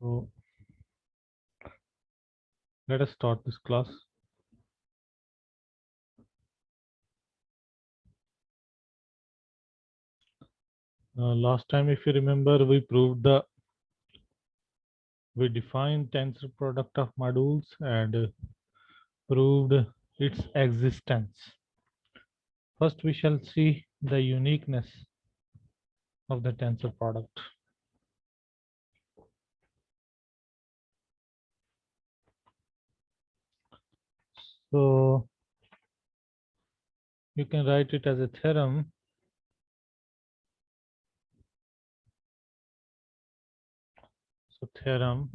So let us start this class. Last time, if you remember, we defined tensor product of modules and proved its existence. First, we shall see the uniqueness of the tensor product. So you can write it as a theorem. So theorem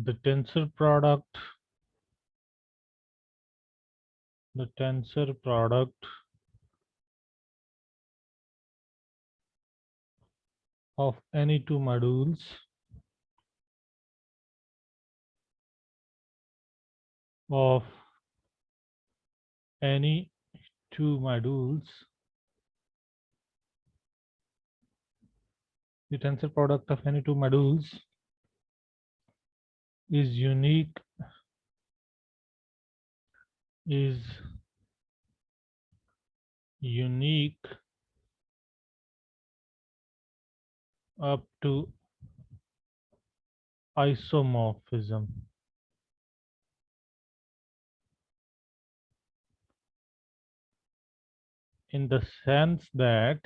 the tensor product of any two modules of any two modules the tensor product of any two modules is unique up to isomorphism. In the sense that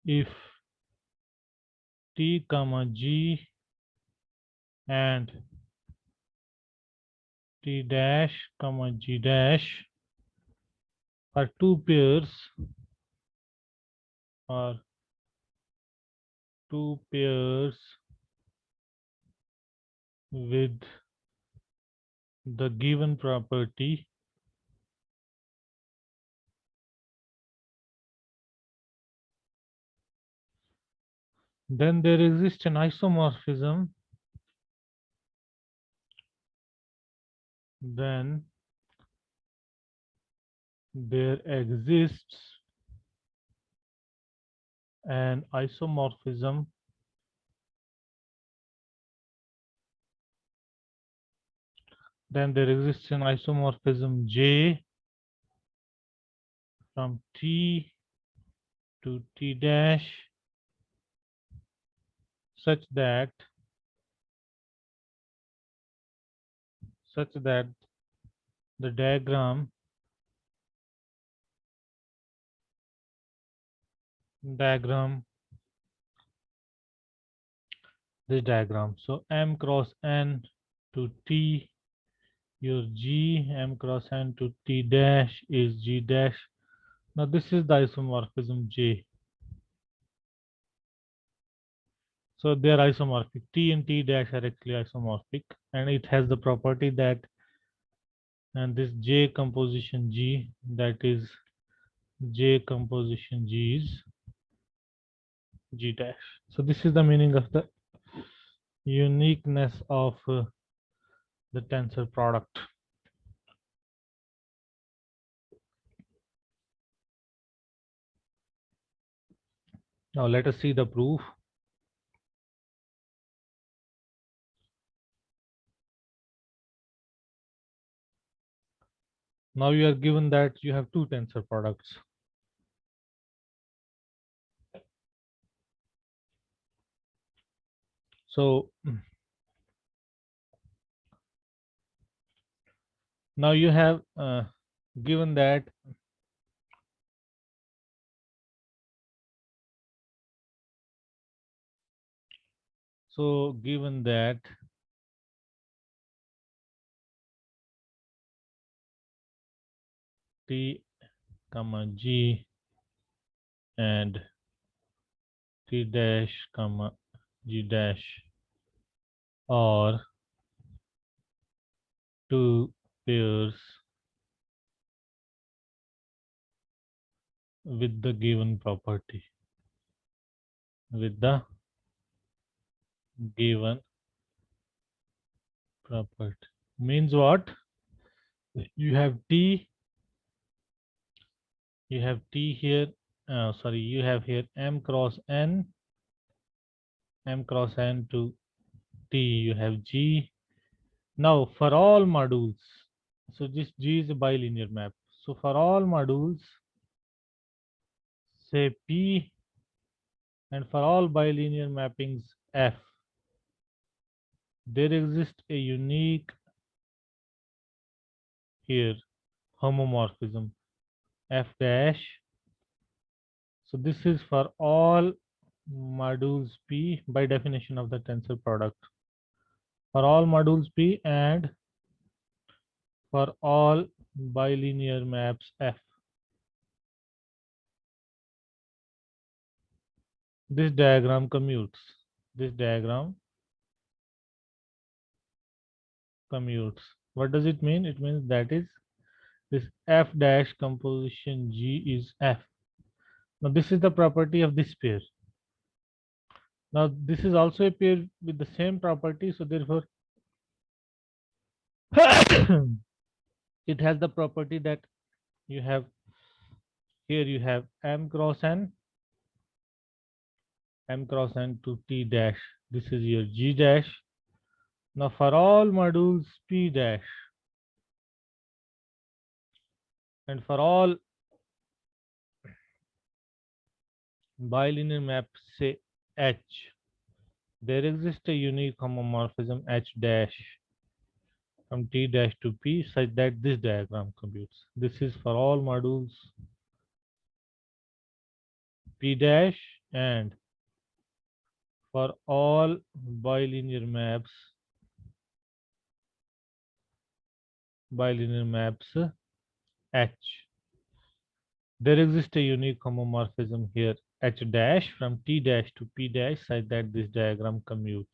if T comma G and T dash comma G dash are two pairs with the given property then there exists an isomorphism, then there exists an isomorphism then there exists an isomorphism J from T to T dash such that the diagram this diagram. So M cross N to T, your G, M cross N to T dash is G dash. Now this is the isomorphism J. So they are isomorphic. T and T dash are actually isomorphic, and it has the property that and this J composition G, that is J composition G is G dash. So this is the meaning of the uniqueness of the tensor product. Now let us see the proof. Now you are given that you have two tensor products. So now you have given that given that T comma G and T dash comma G dash are two pairs with the given property. With the given property means what? You have T here. Sorry, you have here M cross N to T. You have G. Now for all modules, so this G is a bilinear map. So for all modules, say P, and for all bilinear mappings F, there exists a unique here homomorphism F dash. So this is for all modules P by definition of the tensor product. For all modules P and for all bilinear maps F. This diagram commutes. This diagram commutes. What does it mean? It means that is this F dash composition G is F. Now this is the property of this pair. Now this is also a pair with the same property, so therefore it has the property that you have here you have M cross N to T dash. This is your G dash. Now for all modules P dash and for all bilinear maps say H, there exists a unique homomorphism H dash from T dash to P such that this diagram computes. This is for all modules P dash and for all bilinear maps H. There exists a unique homomorphism here H dash from T dash to P dash such that this diagram commutes.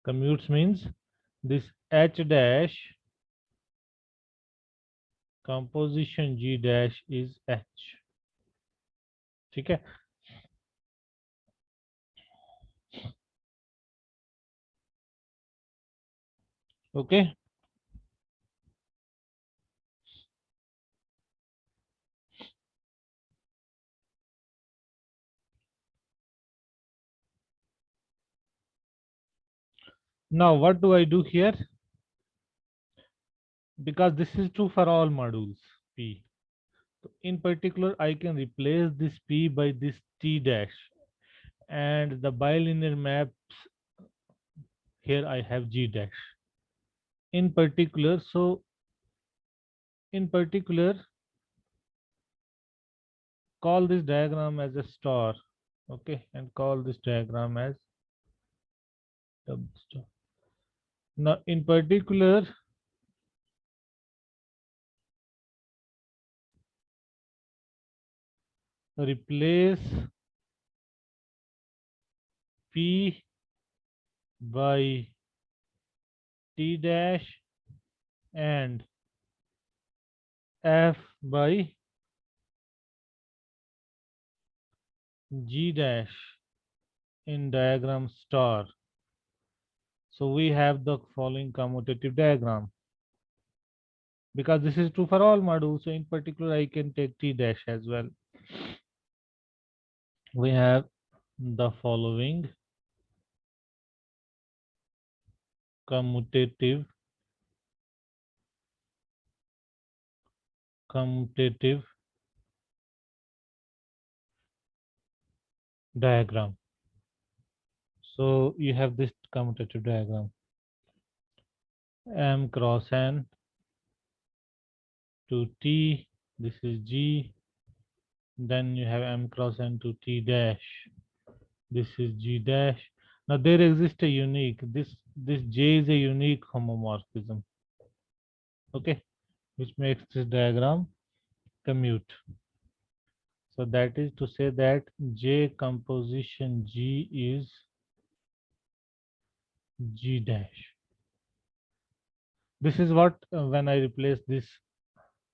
Commutes means this H dash composition G dash is H. ठीक है. Okay. Now what do I do here? Because this is true for all modules P. So in particular, I can replace this P by this T dash, and the bilinear maps here I have G dash. In particular, call this diagram as a star, okay, and call this diagram as double star. Now, in particular, replace P by T dash and F by G dash in diagram star. So we have the following commutative diagram. Because this is true for all modules, so in particular I can take T dash as well. We have the following commutative diagram. So you have this commutative diagram. M cross N to T, this is G. Then you have M cross N to T dash. This is G dash. Now there exists a unique, this J is a unique homomorphism. Okay, which makes this diagram commute. So that is to say that J composition G is G dash. This is what when I replace this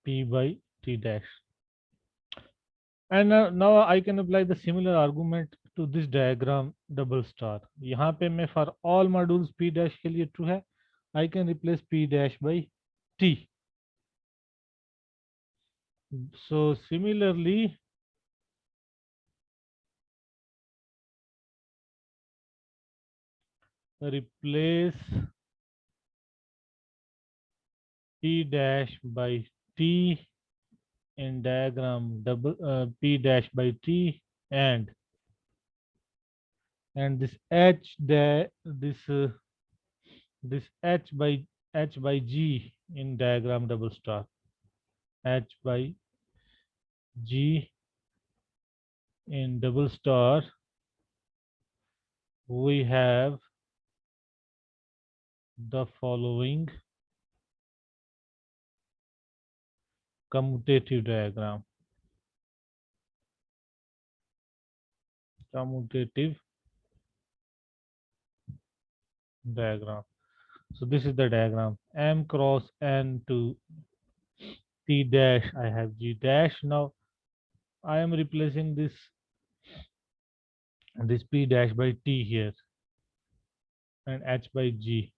P by T dash. And now I can apply the similar argument to this diagram double star. यहाँ पे मैं for all modules P dash के लिए true है. I can replace P dash by T. So similarly, replace P dash by T in diagram double P dash by T and this H dash this H by G in diagram double star. H by G in double star, we have the following commutative diagram. So this is the diagram. M cross N to T dash, I have G dash. Now I am replacing this P dash by T here and H by G.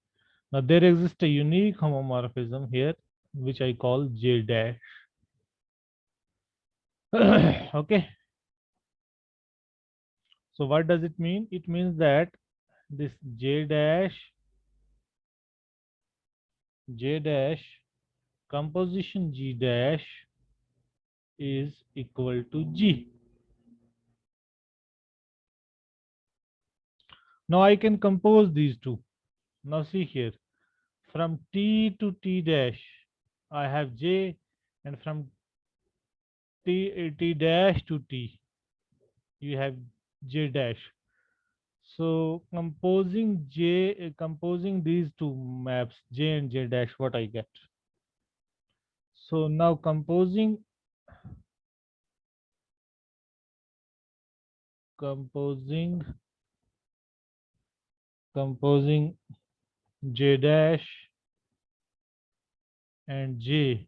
Now there exists a unique homomorphism here which I call J dash. Okay. So what does it mean? It means that this J dash composition G dash is equal to G. Now I can compose these two. Now see here, from T to T dash, I have J, and from T dash to T, you have J dash. So composing these two maps, J and J dash, what I get. So now composing J dash and J,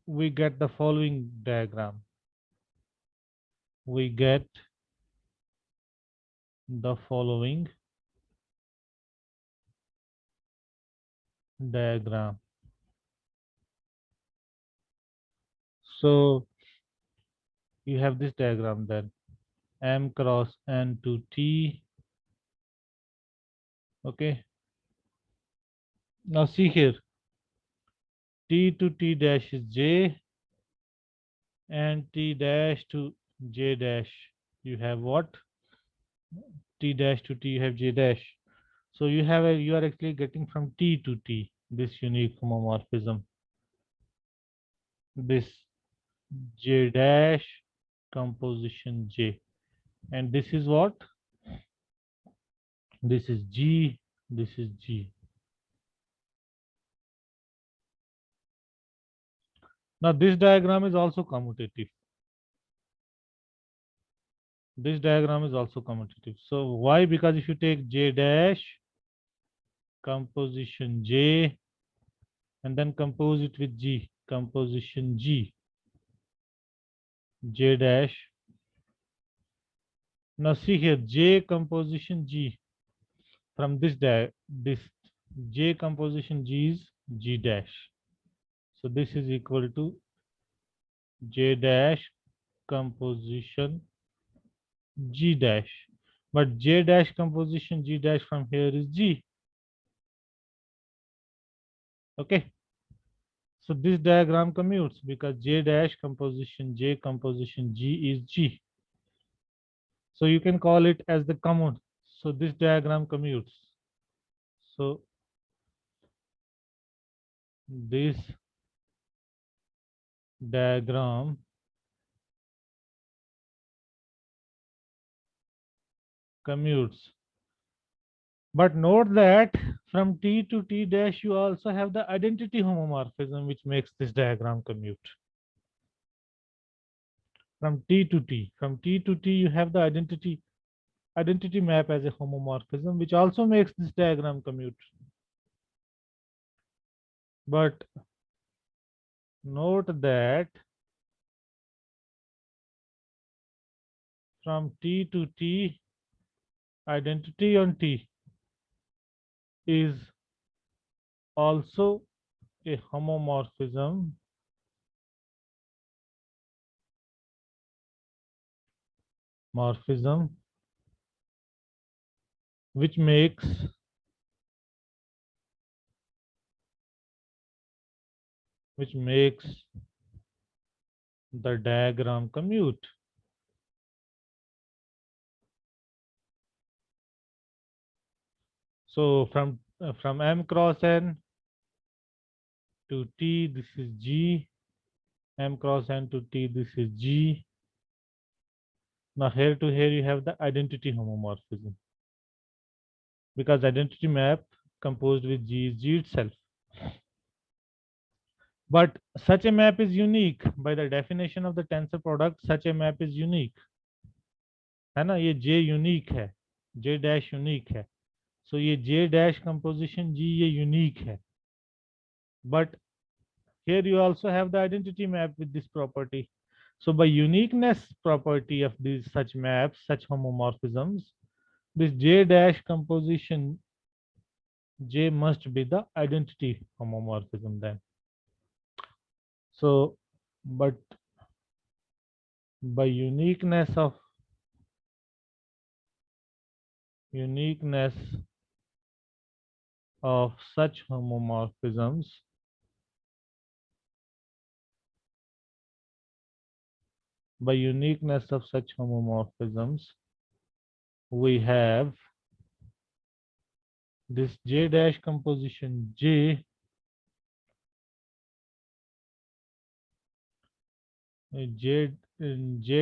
we get the following diagram. We get the following diagram. So you have this diagram then, M cross N to T. Okay. Now see here, T to T dash is J, and T dash to J dash. You have what? T dash to T, you have J dash. So you are actually getting from T to T this unique homomorphism. This J dash composition J, and this is what? This is G. This is G. Now this diagram is also commutative. This diagram is also commutative. So why? Because if you take J dash composition J and then compose it with G, composition G, J dash. Now see here, J composition G from this J composition G is G dash. So this is equal to J dash composition G dash. But J dash composition G dash from here is G. Okay. So this diagram commutes because J dash composition J composition G is G. So you can call it as the common. So this diagram commutes. So this diagram commutes. But note that from T to T dash, you also have the identity homomorphism, which makes this diagram commute. From T to T, you have the identity map as a homomorphism, which also makes this diagram commute. But note that from T to T, identity on T is also a homomorphism which makes the diagram commute. So from M cross N to T, this is G. M cross N to T, this is G. Now here to here you have the identity homomorphism because identity map composed with G is G itself. But such a map is unique by the definition of the tensor product. Such a map is unique, है ना? ये J unique है, J dash unique है. So ये J dash composition G ये unique है. But here you also have the identity map with this property. So by uniqueness property of these such maps, such homomorphisms, this J dash composition J must be the identity homomorphism then. So, but by uniqueness of such homomorphisms, we have this J dash composition J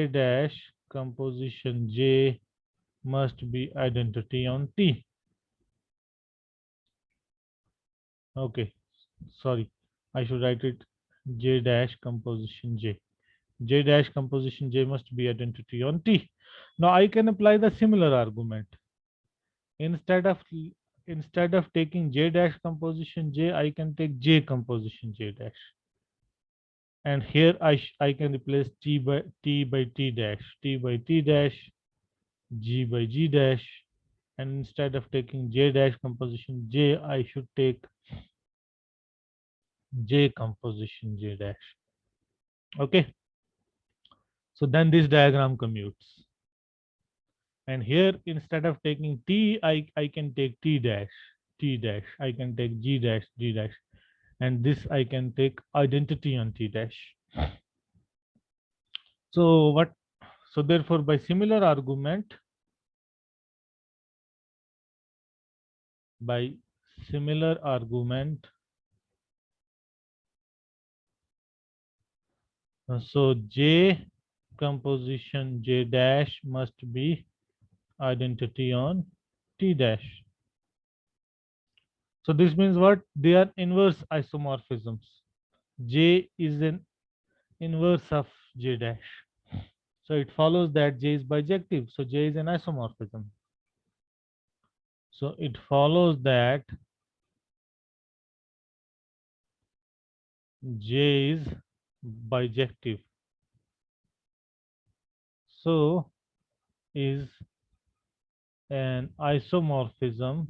dash composition J must be identity on T. Okay, sorry, I should write it J dash composition J. J dash composition J must be identity on T. Now I can apply the similar argument. Instead of taking J dash composition J, I can take J composition J dash. And here I can replace T by T dash, T by T dash, G by G dash. And instead of taking J dash composition J, I should take J composition J dash. Okay. So then this diagram commutes. And here instead of taking T, I can take T dash, T dash. I can take G dash, G dash. And this I can take identity on T dash. So what? So therefore, by similar argument, by similar argument, so J composition J dash must be identity on T dash. So this means what? They are inverse isomorphisms. J is an inverse of J dash. So it follows that J is bijective. So J is an isomorphism. So it follows that J is bijective. So is an isomorphism.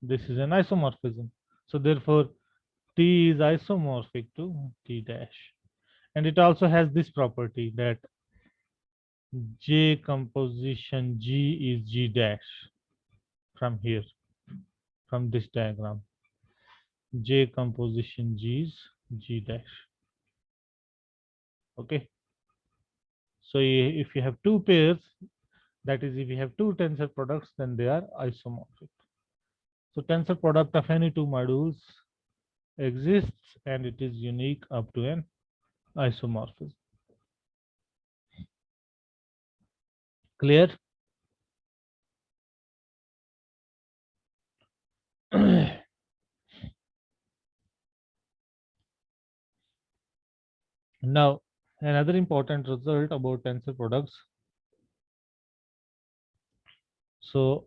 This is an isomorphism. So therefore T is isomorphic to T dash. And it also has this property that J composition G is G dash from here, from this diagram. J composition G is G dash. Okay. So if you have two pairs, that is if you have two tensor products, then they are isomorphic. So tensor product of any two modules exists and it is unique up to an isomorphism. Clear? Now, another important result about tensor products. So,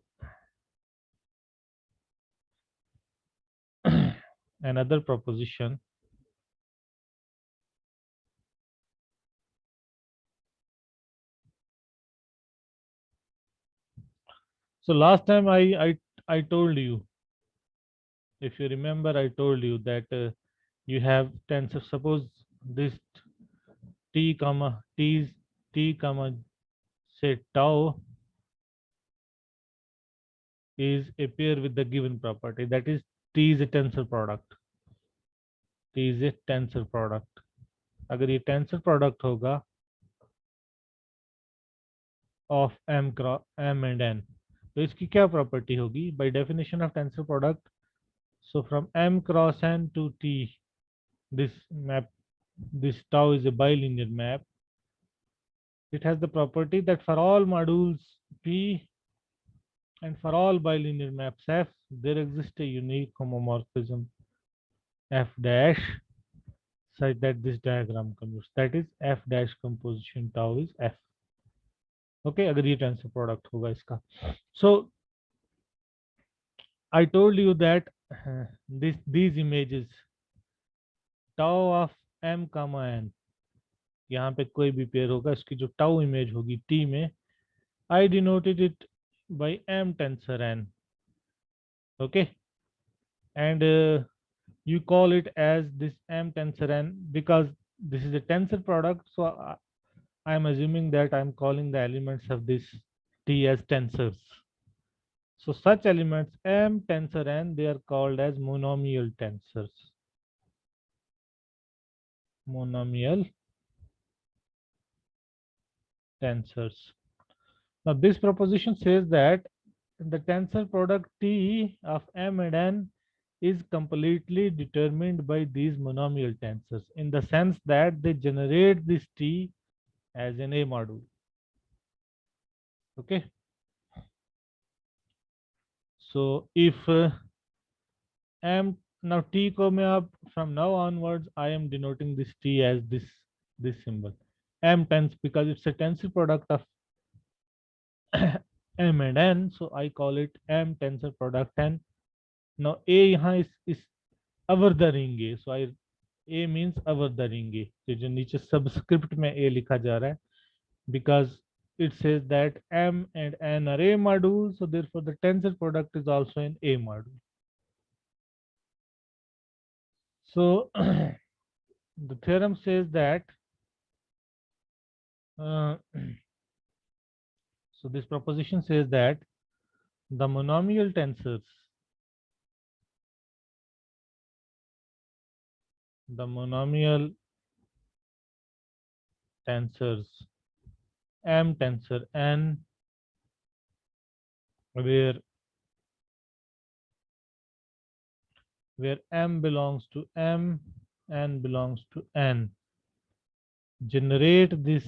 another proposition. So last time I told you, if you remember, I told you that you have tensor. Suppose this t comma t is t comma say tau is a pair with the given property, that is t is a tensor product. T is a tensor product. अगर ये tensor product होगा of m m and n, तो इसकी क्या property होगी by definition of tensor product? So from m cross n to t, this map, this tau is a bilinear map. It has the property that for all modules p and for all bilinear maps f, there exists a unique homomorphism f dash such that this diagram commutes. That is f dash composition tau is f. Okay, अगर ये tensor product होगा इसका. So I told you that these images tau of m comma n, यहाँ पे कोई भी pair होगा, इसकी जो tau इमेज होगी t में, I denoted it by m tensor n. Okay, and you call it as this m tensor n because this is a tensor product. So I am assuming that I am calling the elements of this t as tensors. So such elements m tensor n, they are called as monomial tensors. Monomial tensors. Now this proposition says that the tensor product T of m and n is completely determined by these monomial tensors in the sense that they generate this T as an A module. Okay. So if m, now T को मैं अब from now onwards I am denoting this T as this symbol m tens, because it's a tensor product of m and n, so I call it m tensor product n. Now a यहाँ is अवरदरेंगे, so I a means अवरदरेंगे, जो नीचे subscript में a लिखा जा रहा है, because it says that m and n are a module, so therefore the tensor product is also an a module. So the theorem says that so this proposition says that the monomial tensors m tensor n, where m belongs to m, n belongs to n, generate this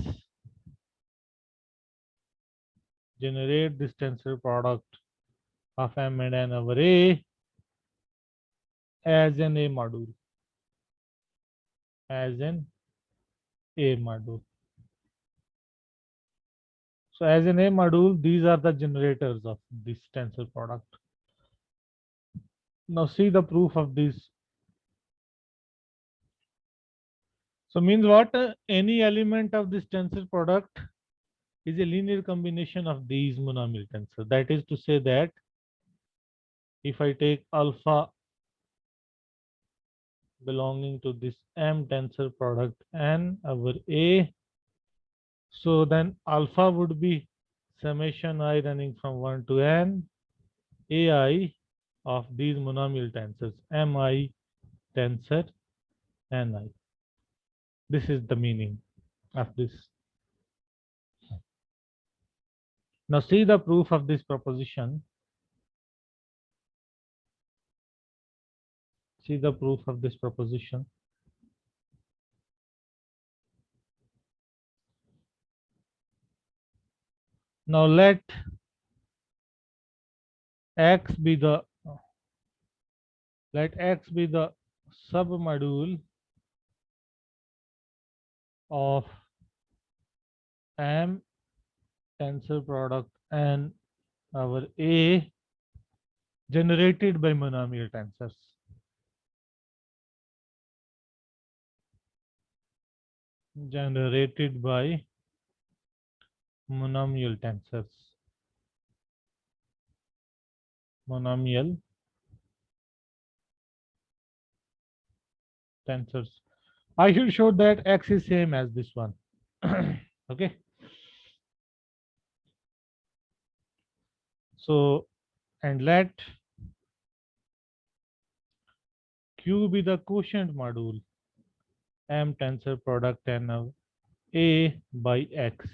tensor product of m and n over a as an a module, So as an a module, these are the generators of this tensor product. Now see the proof of this. So means what? Any element of this tensor product is a linear combination of these monomial tensors. That is to say that if I take alpha belonging to this m tensor product n over a, so then alpha would be summation I running from 1 to n ai of these monomial tensors mi tensor ni. This is the meaning of this. Now see the proof of this proposition. See the proof of this proposition. Now let x be the submodule of m tensor product n over a generated by monomial tensors. Generated by monomial tensors. Monomial tensors. I should show that x is same as this one. Okay. So, and let Q be the quotient module m tensor product n of a by x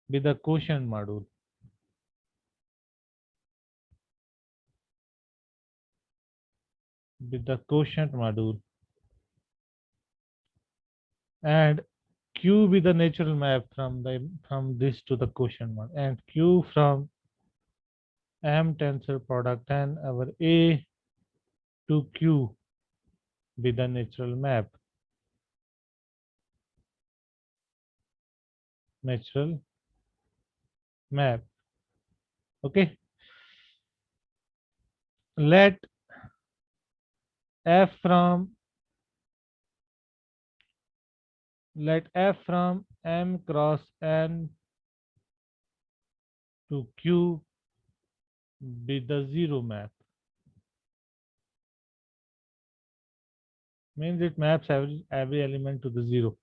be the quotient module. With the quotient module, and Q be the natural map from this to the quotient module, and Q from m tensor product n over a to Q be the natural map. Okay. Let f from m cross n to Q be the zero map. Means it maps every element to the zero.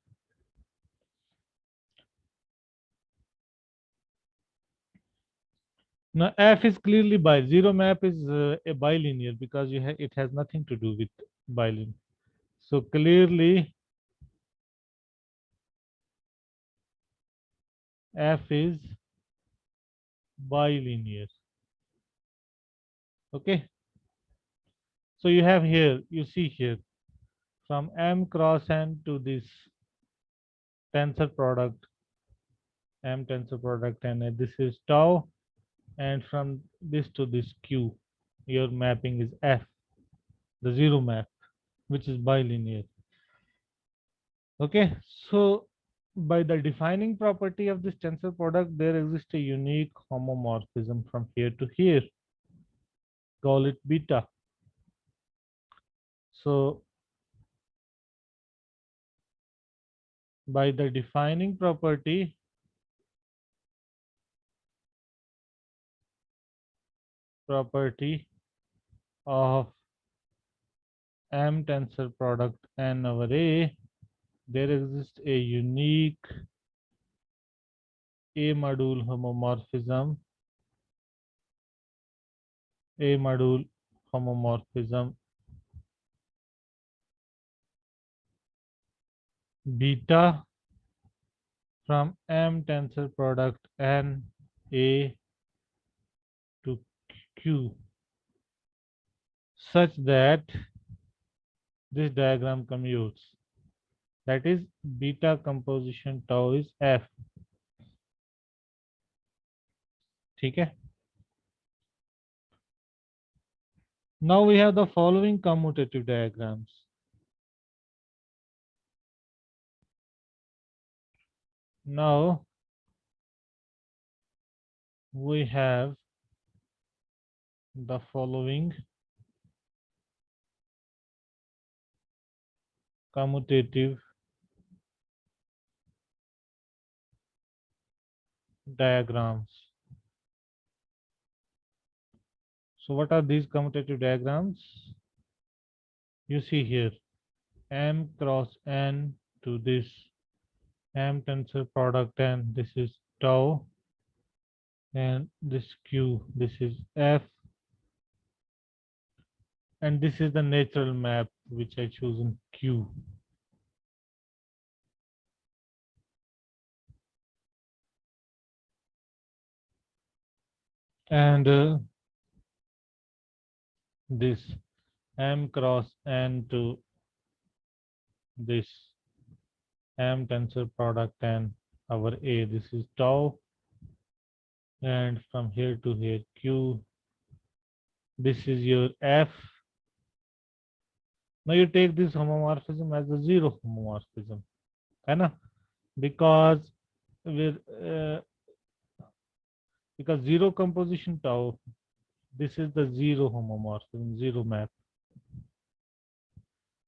Now f is clearly zero map is a bilinear because it has nothing to do with bilinear. So clearly f is bilinear. Okay. So you have here, you see here, from m cross n to this tensor product, m tensor product, and this is tau, and from this to this q, your mapping is f, the zero map, which is bilinear. Okay, so by the defining property of this tensor product, there exists a unique homomorphism from here to here. Call it beta. So by the defining property of M tensor product N over A, there exists a unique A module homomorphism, beta from M tensor product N A to Q, such that this diagram commutes. That is, beta composition tau is F. ठीक है? Now we have the following commutative diagrams. Now we have the following commutative diagrams. So what are these commutative diagrams? You see here, M cross N to this M tensor product N, this is tau, and this Q, this is F, and this is the natural map which I choose in Q. And this M cross N to this M tensor product N over A, this is tau, and from here to here Q, this is your F. Now you take this homomorphism as a zero homomorphism, है ना? Because with because zero composition tau, this is the zero homomorphism, zero map.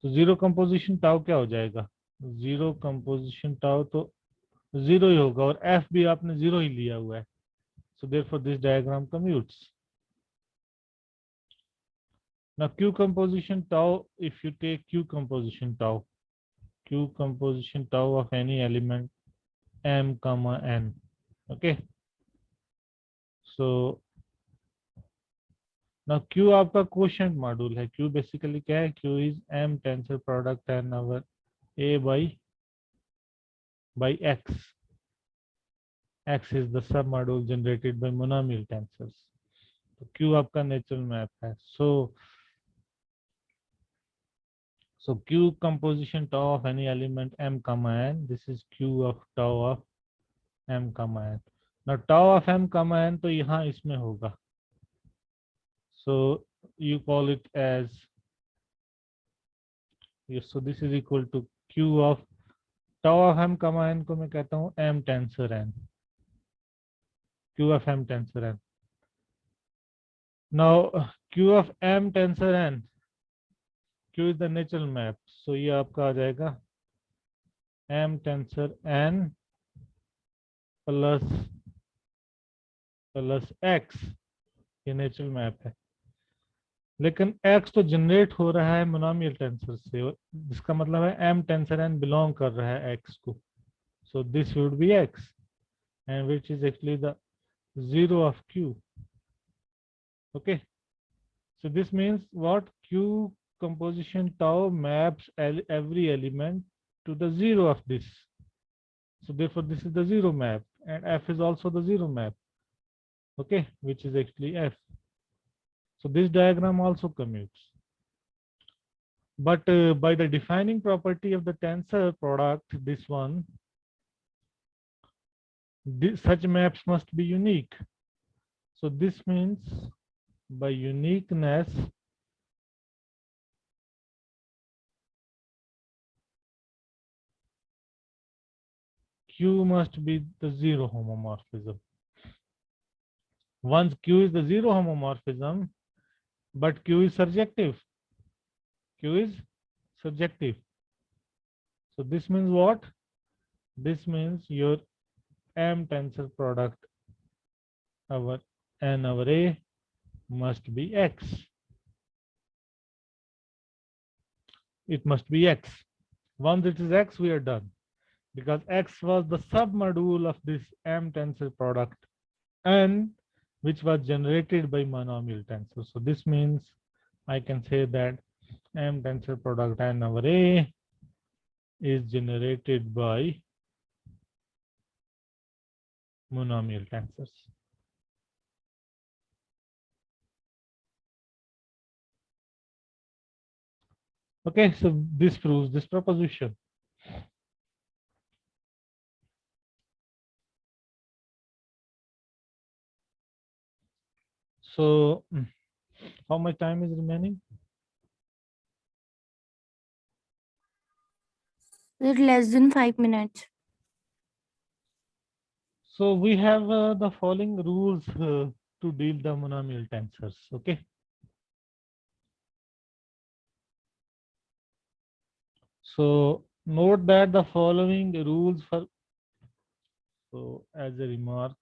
तो zero composition tau क्या हो जाएगा? Zero composition tau तो zero ही होगा, और F भी आपने जीरो ही लिया हुआ है. So therefore this diagram commutes. Now Q composition tau, if you take Q composition tau of any element M comma N, okay. So now Q आपका quotient module है. Q basically क्या है? Q is M tensor product N over A by X. X is the submodule generated by monomial tensors. तो Q आपका natural map है. So Q composition tau of any element M comma N. This is Q of tau of M comma N. Now tau of M comma N तो यहाँ इसमें होगा. So you call it as, so this is equal to Q of tau of M comma N को मैं कहता हूँ M tensor N. Q of M tensor N. Now Q of M tensor N, Q is the natural map. So ये आपका आ जाएगा M tensor N plus X, ये natural map है. लेकिन X तो जनरेट हो रहा है मोनोमियल टेंसर से, जिसका मतलब है M टेंसर N बिलोंग कर रहा है X को. So this would be X, and which is actually the zero of Q. Okay, so this means what? Q composition tau maps every element to the zero of this. So therefore this is the zero map, and F is also the zero map. Okay, which is actually F. So this diagram also commutes. But by the defining property of the tensor product, this one, such maps must be unique. So this means by uniqueness, Q must be the zero homomorphism. Once Q is the zero homomorphism, but Q is surjective. Q is surjective. So this means what? This means your M tensor product, our N over A, must be X. It must be X. Once it is X, we are done. Because X was the submodule of this M tensor product N, which was generated by monomial tensor. So this means I can say that M tensor product N over A is generated by monomial tensors. Okay, so this proves this proposition. So how much time is remaining? Less than 5 minutes. So we have the following rules to deal the monomial tensors. Okay. So note that the following rules for, so as a remark,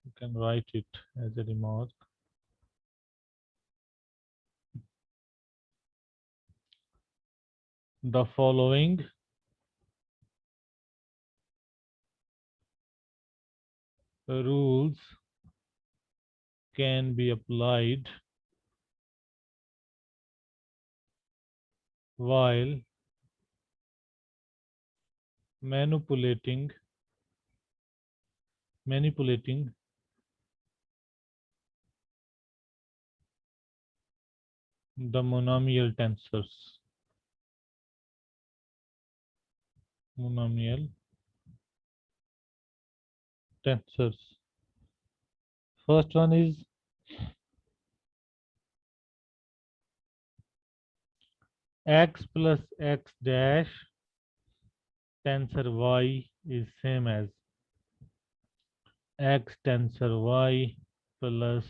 you can write it as a remark. The following rules can be applied while manipulating the monomial tensors. Monomial tensors. First one is x plus x dash tensor y is same as x tensor y plus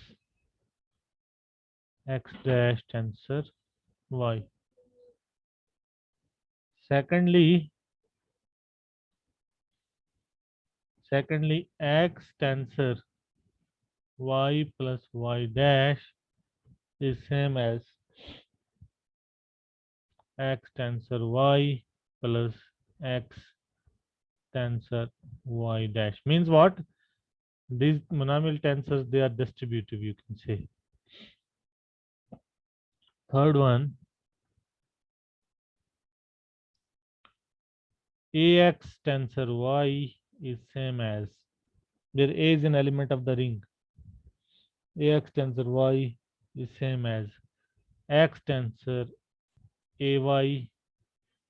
x dash tensor y. Secondly, x tensor y plus y dash is same as x tensor y plus x tensor y dash. Means what? These monomial tensors, they are distributive, you can say. Third one, ax tensor y is same as, where A is an element of the ring. Ax tensor y is same as x tensor ay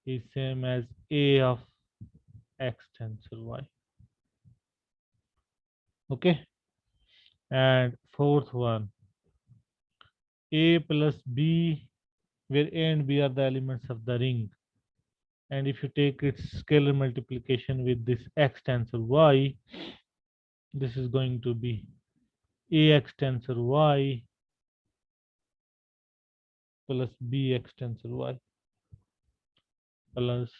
is same as A of x tensor y. Okay. And fourth one, A plus B, where A and B are the elements of the ring. And if you take its scalar multiplication with this x tensor y, this is going to be ax tensor y plus bx tensor y plus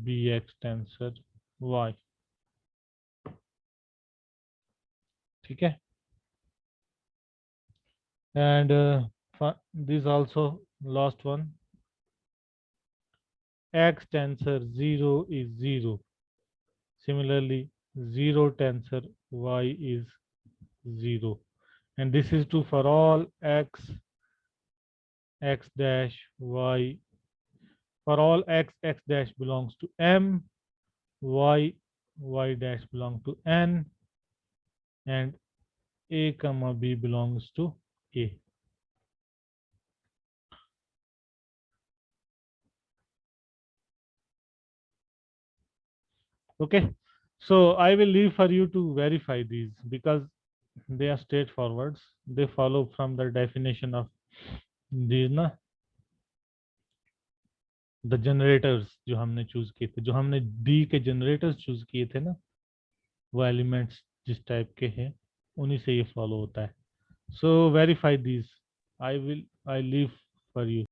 bx tensor y. ठीक है? And this also last one, x tensor 0 is 0. Similarly, 0 tensor y is 0. And this is true for all x, x dash, y. For all x, x dash belongs to M, y, y dash belongs to N, and A comma B belongs to A. Okay, so I will leave for you to verify these because they are straightforwards. They follow from the definition of these. Na? The generators जो हमने choose किए थे, जो हमने D के generators choose किए थे ना, वो एलिमेंट्स जिस टाइप के हैं उन्हीं से ये फॉलो होता है. So verify these. I leave for you.